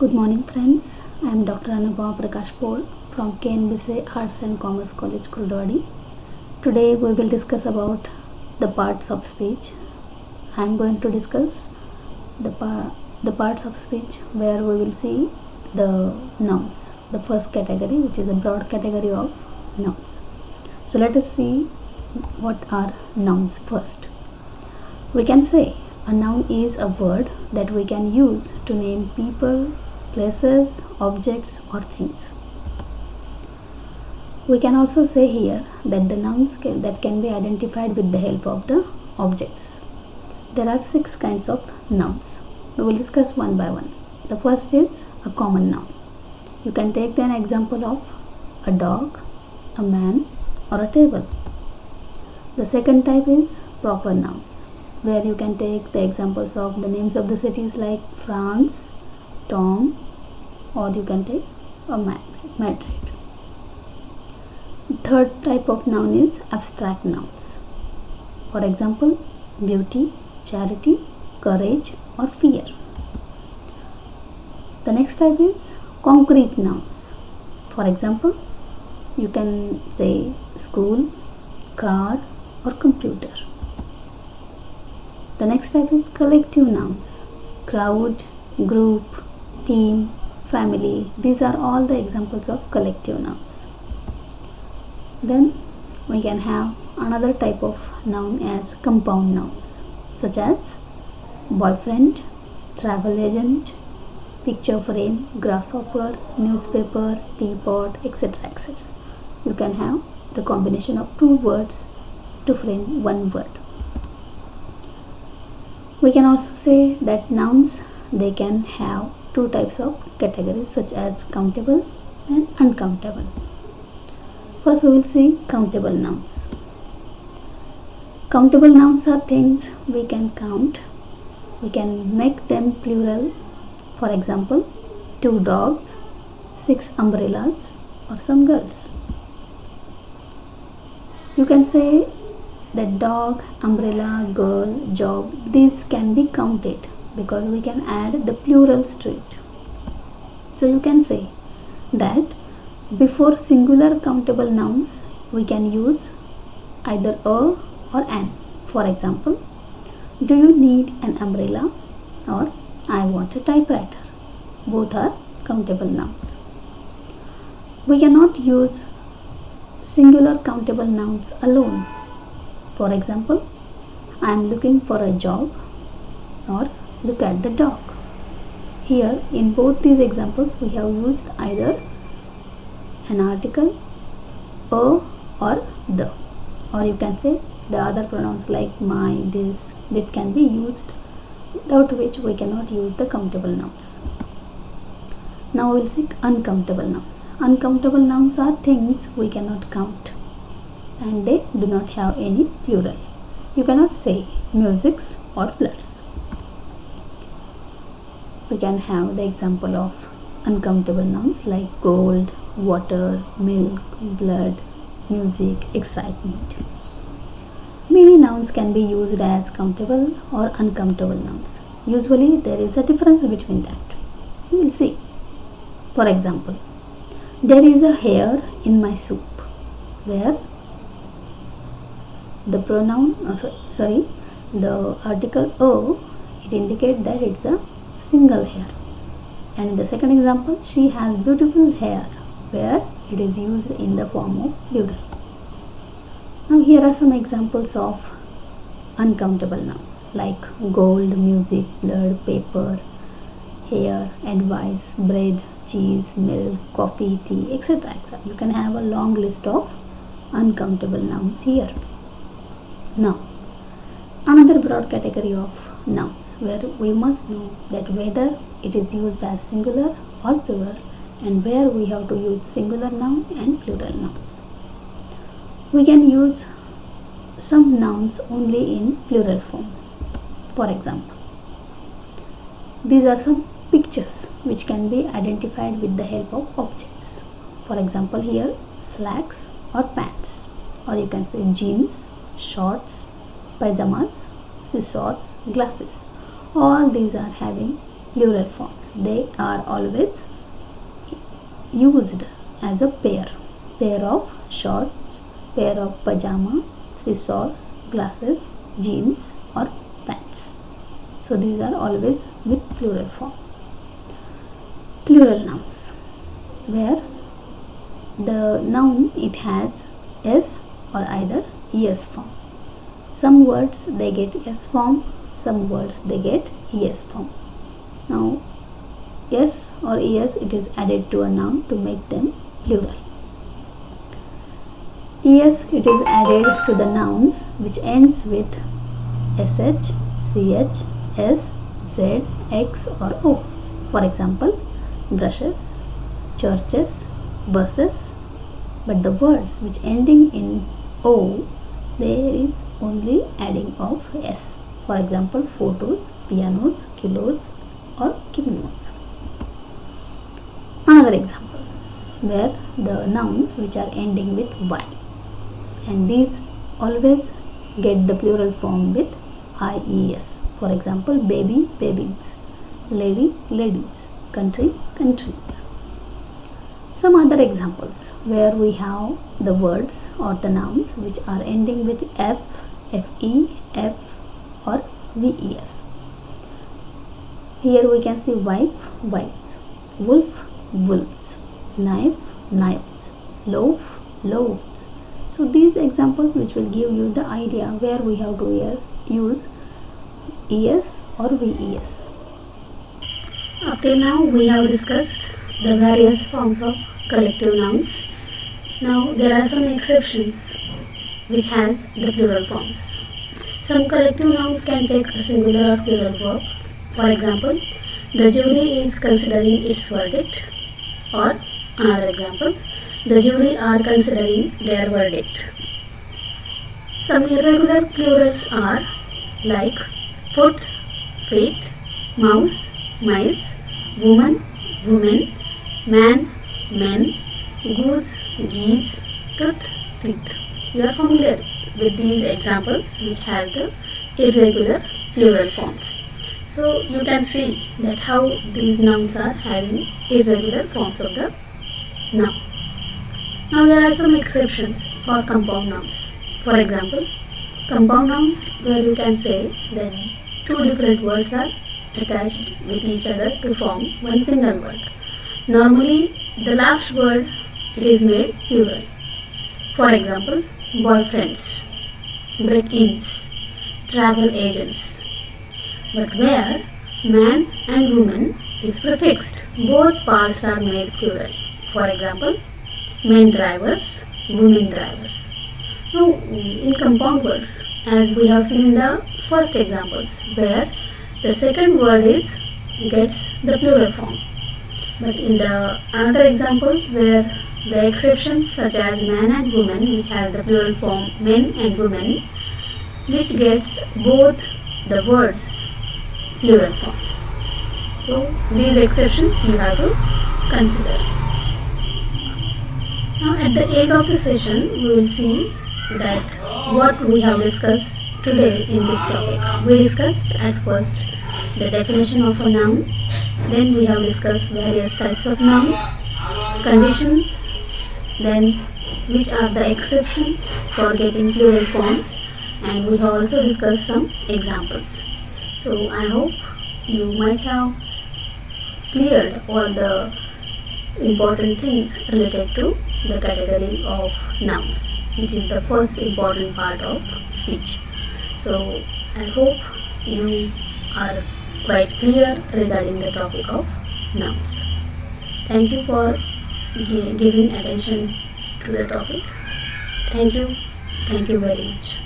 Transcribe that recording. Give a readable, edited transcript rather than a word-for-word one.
Good morning friends, I am Dr. Anubhav Prakash Paul from KNBC Arts and Commerce College, Kuldwadi. Today we will discuss about the parts of speech. I am going to discuss the parts of speech where we will see the nouns, the first category, which is a broad category of nouns. So let us see what are nouns first. We can say a noun is a word that we can use to name people, places, objects or things. We can also say here that the nouns that can be identified with the help of the objects. There are 6 kinds of nouns. We will discuss one by one. The first is a common noun. You can take an example of a dog, a man or a table. The second type is proper nouns, where you can take the examples of the names of the cities like France, Tom, or you can take a Madrid. The third type of noun is abstract nouns. For example, beauty, charity, courage or fear. The next type is concrete nouns. For example, you can say school, car or computer. The next type is collective nouns. Crowd, group, team, family. These are all the examples of collective nouns. Then we can have another type of noun as compound nouns, such as boyfriend, travel agent, picture frame, grasshopper, newspaper, teapot, etc. etc. You can have the combination of 2 words to frame one word. We can also say that nouns, they can have 2 types of categories, such as countable and uncountable. First we will see countable nouns. Countable nouns are things we can count. We can make them plural. For example, 2 dogs, 6 umbrellas or some girls. You can say that dog, umbrella, girl, job, these can be counted because we can add the plurals to it. So you can say that before singular countable nouns we can use either a or an. For example, do you need an umbrella or I want a typewriter. Both are countable nouns. We cannot use singular countable nouns alone. For example, I am looking for a job or look at the dog. Here in both these examples we have used either an article, a or the, or you can say the other pronouns like my, this, that can be used, without which we cannot use the countable nouns. Now we will see uncountable nouns. Uncountable nouns are things we cannot count and they do not have any plural. You cannot say musics or bloods. We can have the example of uncountable nouns like gold, water, milk, blood, music, excitement. Many nouns can be used as countable or uncountable nouns. Usually there is a difference between that. You will see. For example, there is a hair in my soup, where the pronoun, the article a, it indicates that it's a single hair. And in the second example, she has beautiful hair, where it is used in the form of plural. Now here are some examples of uncountable nouns like gold, music, blood, paper, hair, advice, bread, cheese, milk, coffee, tea, etc. etc. You can have a long list of uncountable nouns here. Now, another broad category of nouns where we must know that whether it is used as singular or plural and where we have to use singular noun and plural nouns. We can use some nouns only in plural form. For example, these are some pictures which can be identified with the help of objects. For example, here slacks or pants, or you can say jeans, shorts, pajamas, scissors, glasses. All these are having plural forms. they are always used as a pair of shorts, pair of pajama, scissors, glasses, jeans or pants. So these are always with plural form. Plural nouns, where the noun it has s or either es form. Some words they get s form, some words they get es form. Now s or es it is added to a noun to make them plural. Es it is added to the nouns which ends with sh, ch, s, z, x or o. For example, brushes, churches, buses. But the words which ending in o, there is only adding of s. For example, photos, pianos, kilos or kimonos. Another example, where the nouns which are ending with y, and these always get the plural form with ies. For example, baby, babies, lady, ladies, country, countries. Some other examples where we have the words or the nouns which are ending with f, fe, f or ves. Here we can see wife, wives, wolf, wolves, knife, knives, loaf, loaves. So these examples which will give you the idea where we have to use es or ves. Up till now we have discussed the various forms of collective nouns. Now there are some exceptions which has the plural forms. Some collective nouns can take a singular or plural verb. For example, the jury is considering its verdict. Or another example, the jury are considering their verdict. Some irregular plurals are like foot, feet, mouse, mice, woman, women, man, men, goose, geese, tooth, teeth. You are familiar with these examples which have the irregular plural forms. So you can see that how these nouns are having irregular forms of the noun. Now there are some exceptions for compound nouns. For example, compound nouns where you can say that two different words are attached with each other to form one single word. Normally the last word it is made plural. For example, boyfriends, break-ins, travel agents. But where man and woman is prefixed, both parts are made plural. For example, men drivers, women drivers. Now, in compound words, as we have seen in the first examples, where the second word gets the plural form. But in the other examples where the exceptions such as man and woman, which have the plural form men and women, which gets both the words plural forms. So these exceptions you have to consider. Now at the end of the session we will see that what we have discussed today in this topic. We discussed at first the definition of a noun, then we have discussed various types of nouns, conditions, then which are the exceptions for getting plural forms, and we have also discussed some examples. So I hope you might have cleared all the important things related to the category of nouns, which is the first important part of speech. So I hope you are quite clear regarding the topic of nouns. Thank you for giving attention to the topic. Thank you very much.